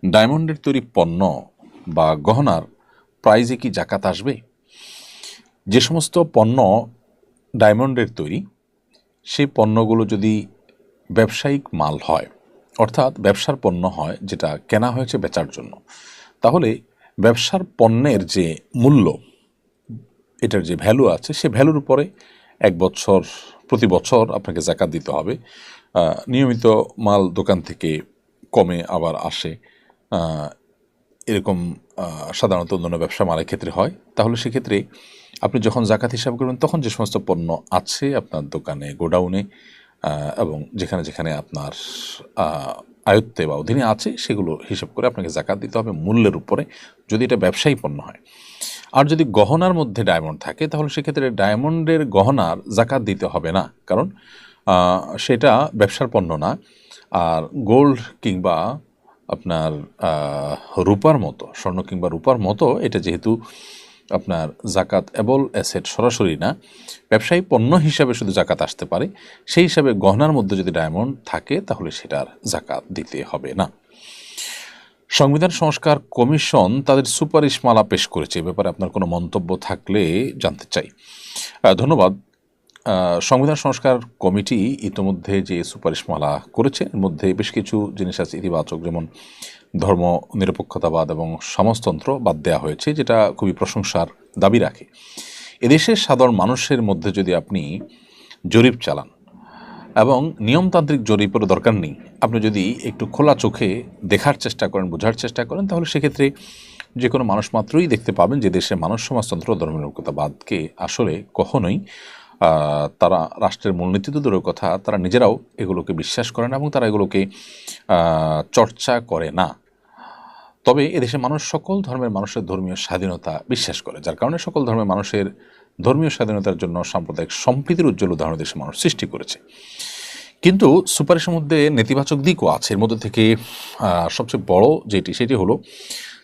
ডায়মন্ডের তৈরি পণ্য বা গহনার প্রাইজে কি জাকাত আসবে? যে সমস্ত পণ্য ডায়মন্ডের তৈরি, সেই পণ্যগুলো যদি ব্যবসায়িক মাল হয়, অর্থাৎ ব্যবসার পণ্য হয় যেটা কেনা হয়েছে বেচার জন্য, তাহলে ব্যবসার পণ্যের যে মূল্য, এটার যে ভ্যালু আছে, সে ভ্যালুর উপরে প্রতি বছর আপনাকে জাকাত দিতে হবে। নিয়মিত মাল দোকান থেকে কমে আবার আসে, এরকম সাধারণত অন্যান্য ব্যবসা মালের ক্ষেত্রে হয়। তাহলে সেক্ষেত্রে আপনি যখন জাকাত হিসাব করবেন, তখন যে সমস্ত পণ্য আছে আপনার দোকানে, গোডাউনে এবং যেখানে যেখানে আপনার আয়ত্তে বা অধীনে আছে, সেগুলো হিসাব করে আপনাকে জাকাত দিতে হবে মূল্যের উপরে, যদি এটা ব্যবসায়ী পণ্য হয়। আর যদি গহনার মধ্যে ডায়মন্ড থাকে, তাহলে সেক্ষেত্রে ডায়মন্ডের গহনার জাকাত দিতে হবে না, কারণ সেটা ব্যবসার পণ্য না। আর গোল্ড কিংবা আপনার রূপার মতো, স্বর্ণ কিংবা রূপার মতো, এটা যেহেতু আপনার জাকাত এবল অ্যাসেট সরাসরি না, ব্যবসায়ী পণ্য হিসাবে শুধু জাকাত আসতে পারে, সেই হিসাবে গহনার মধ্যে যদি ডায়মন্ড থাকে, তাহলে সেটার জাকাত দিতে হবে না। সংবিধান সংস্কার কমিশন তাদের সুপারিশমালা পেশ করেছে, এ ব্যাপারে আপনার কোনো মন্তব্য থাকলে জানতে চাই। ধন্যবাদ। সংবিধান সংস্কার কমিটি ইতিমধ্যে যে সুপারিশমালা করেছে, এর মধ্যে বেশ কিছু জিনিস আছে ইতিবাচক, যেমন ধর্ম নিরপেক্ষতাবাদ এবং সমাজতন্ত্র বাদ দেওয়া হয়েছে, যেটা খুবই প্রশংসার দাবি রাখে। এদেশের সাধারণ মানুষের মধ্যে যদি আপনি জরিপ চালান, এবং নিয়মতান্ত্রিক জরিপের দরকার নেই, আপনি যদি একটু খোলা চোখে দেখার চেষ্টা করেন, বোঝার চেষ্টা করেন, তাহলে সেক্ষেত্রে যে কোনো মানুষ মাত্রই দেখতে পাবেন যে দেশের মানুষ সমাজতন্ত্র ধর্মনিরপেক্ষতাবাদকে আসলে কখনোই তারা রাষ্ট্রের মূলনীতি তো দূরের কথা, তারা নিজেরাও এগুলোকে বিশ্বাস করে না এবং তারা এগুলোকে চর্চা করে না। তবে এদেশের মানুষ সকল ধর্মের মানুষের ধর্মীয় স্বাধীনতা বিশ্বাস করে, যার কারণে সকল ধর্মের মানুষের ধর্মীয় স্বাধীনতার জন্য সাম্প্রদায়িক সম্প্রীতির উজ্জ্বল উদাহরণ দেশের মানুষ সৃষ্টি করেছে। কিন্তু সুপারিশের মধ্যে নেতিবাচক দিকও আছে। এর মধ্যে থেকে সবচেয়ে বড় সেটি হলো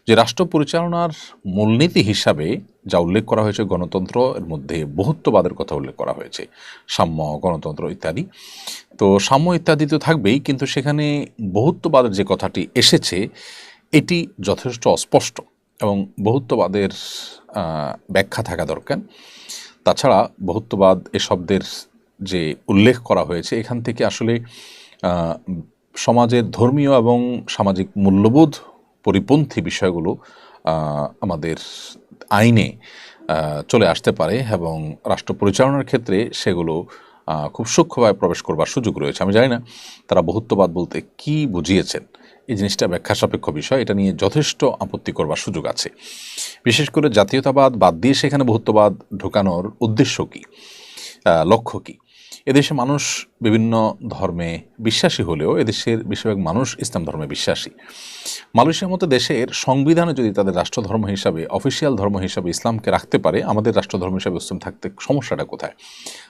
যে রাষ্ট্র পরিচালনার মূলনীতি হিসাবে যা উল্লেখ করা হয়েছে গণতন্ত্র, এর মধ্যে বহুত্ববাদের কথা উল্লেখ করা হয়েছে, সাম্য, গণতন্ত্র ইত্যাদি। তো সাম্য ইত্যাদি তো থাকবেই, কিন্তু সেখানে বহুত্ববাদের যে কথাটি এসেছে, এটি যথেষ্ট অস্পষ্ট এবং বহুত্ববাদের ব্যাখ্যা থাকা দরকার। তাছাড়া বহুত্ববাদ এ শব্দের যে উল্লেখ করা হয়েছে, এখান থেকে আসলে সমাজের ধর্মীয় এবং সামাজিক মূল্যবোধ পরিপন্থী বিষয়গুলো আমাদের আইনে চলে আসতে পারে এবং রাষ্ট্র পরিচালনার ক্ষেত্রে সেগুলো খুব সূক্ষ্মভাবে প্রবেশ করবার সুযোগ রয়েছে। আমি জানি না তারা বহুত্ববাদ বলতে কি বুঝিয়েছেন, এই জিনিসটা ব্যাখ্যা সাপেক্ষ বিষয়, এটা নিয়ে যথেষ্ট আপত্তি করবার সুযোগ আছে। বিশেষ করে জাতীয়তাবাদ বাদ দিয়ে সেখানে বহুত্ববাদ ঢোকানোর উদ্দেশ্য কী, লক্ষ্য কী? এদেশে মানুষ বিভিন্ন ধর্মে বিশ্বাসী হলেও এদেশের বেশিরভাগ মানুষ ইসলাম ধর্মে বিশ্বাসী। মালয়েশিয়ার মতো দেশের সংবিধানে যদি তাদের রাষ্ট্রধর্ম হিসাবে, অফিসিয়াল ধর্ম হিসাবে ইসলামকে রাখতে পারে, আমাদের রাষ্ট্রধর্ম হিসাবে ইসলাম থাকতে সমস্যাটা কোথায়?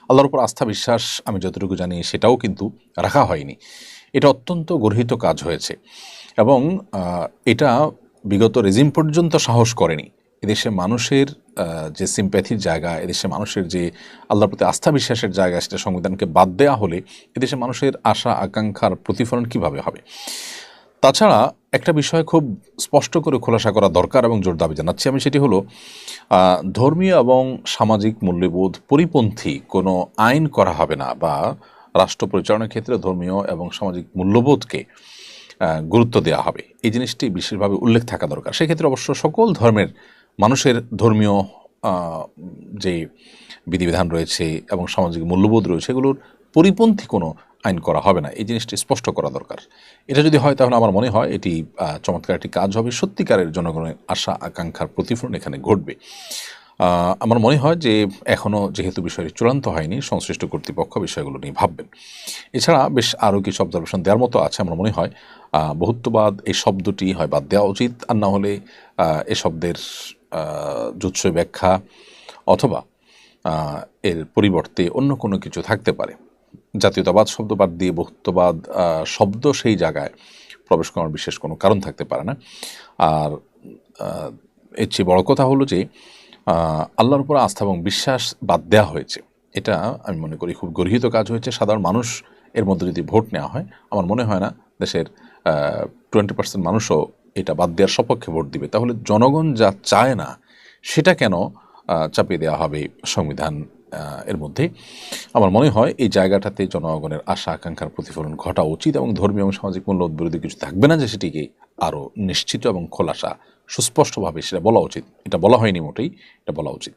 আল্লাহর উপর আস্থা বিশ্বাস, আমি যতটুকু জানি, সেটাও কিন্তু রাখা হয়নি। এটা অত্যন্ত গর্হিত কাজ হয়েছে এবং এটা বিগত রেজিম পর্যন্ত সাহস করেনি। এদেশের মানুষের যে সিম্প্যাথির জায়গা, এদেশের মানুষের যে আল্লাহর প্রতি আস্থা বিশ্বাসের জায়গা, সেটা সংবিধানকে বাদ দেওয়া হলে এদেশের মানুষের আশা আকাঙ্ক্ষার প্রতিফলন কিভাবে হবে? তাছাড়া একটা বিষয় খুব স্পষ্ট করে খোলাসা করা দরকার এবং জোর দাবি জানাচ্ছি আমি, সেটি হলো ধর্মীয় এবং সামাজিক মূল্যবোধ পরিপন্থী কোনো আইন করা হবে না, বা রাষ্ট্র পরিচালনার ক্ষেত্রে ধর্মীয় এবং সামাজিক মূল্যবোধকে গুরুত্ব দেওয়া হবে, এই জিনিসটি বিশেষভাবে উল্লেখ থাকা দরকার। সেক্ষেত্রে অবশ্য সকল ধর্মের মানুষের ধর্মীয় যে বিধিবিধান রয়েছে এবং সামাজিক মূল্যবোধ রয়েছে, এগুলোর পরিপন্থী কোনো আইন করা হবে না, এই জিনিসটি স্পষ্ট করা দরকার। এটা যদি হয়, তাহলে আমার মনে হয় এটি চমৎকার একটি কাজ হবে, সত্যিকারের জনগণের আশা আকাঙ্ক্ষার প্রতিফলন এখানে ঘটবে। আমার মনে হয় যে এখনও যেহেতু বিষয়টি চূড়ান্ত হয়নি, সংশ্লিষ্ট কর্তৃপক্ষ বিষয়গুলো নিয়ে ভাববেন। এছাড়া বেশ আরও কিছু অবজারভেশন দেওয়ার মতো আছে। আমার মনে হয় বহুত্ববাদ এই শব্দটি হয় বাদ দেওয়া উচিত, আর না হলে এ শব্দের যুৎসই ব্যাখ্যা অথবা এর পরিবর্তে অন্য কোনো কিছু থাকতে পারে। জাতীয়তাবাদ শব্দ বাদ দিয়ে বহুত্ববাদ শব্দ সেই জায়গায় প্রবেশ করার বিশেষ কোনো কারণ থাকতে পারে না। আর এর চেয়ে বড় কথা হলো যে আল্লাহর উপর আস্থা এবং বিশ্বাস বাদ দেওয়া হয়েছে, এটা আমি মনে করি খুব গর্হিত কাজ হয়েছে। সাধারণ মানুষ এর মধ্যে যদি ভোট নেওয়া হয়, আমার মনে হয় না দেশের 20% মানুষও এটা বাদ দেওয়ার সপক্ষে ভোট দিবে, তাহলে জনগণ যা চায় না সেটা কেন চাপিয়ে দেওয়া হবে সংবিধান এর মধ্যে? আমার মনে হয় এই জায়গাটাতে জনগণের আশা আকাঙ্ক্ষার প্রতিফলন ঘটা উচিত, এবং ধর্মীয় এবং সামাজিক মূল্যবোধ বিরোধী কিছু থাকবে না, যে সেটিকে আরও নিশ্চিত এবং খোলাসা সুস্পষ্টভাবে সেটা বলা উচিত। এটা বলা হয়নি মোটেই, এটা বলা উচিত।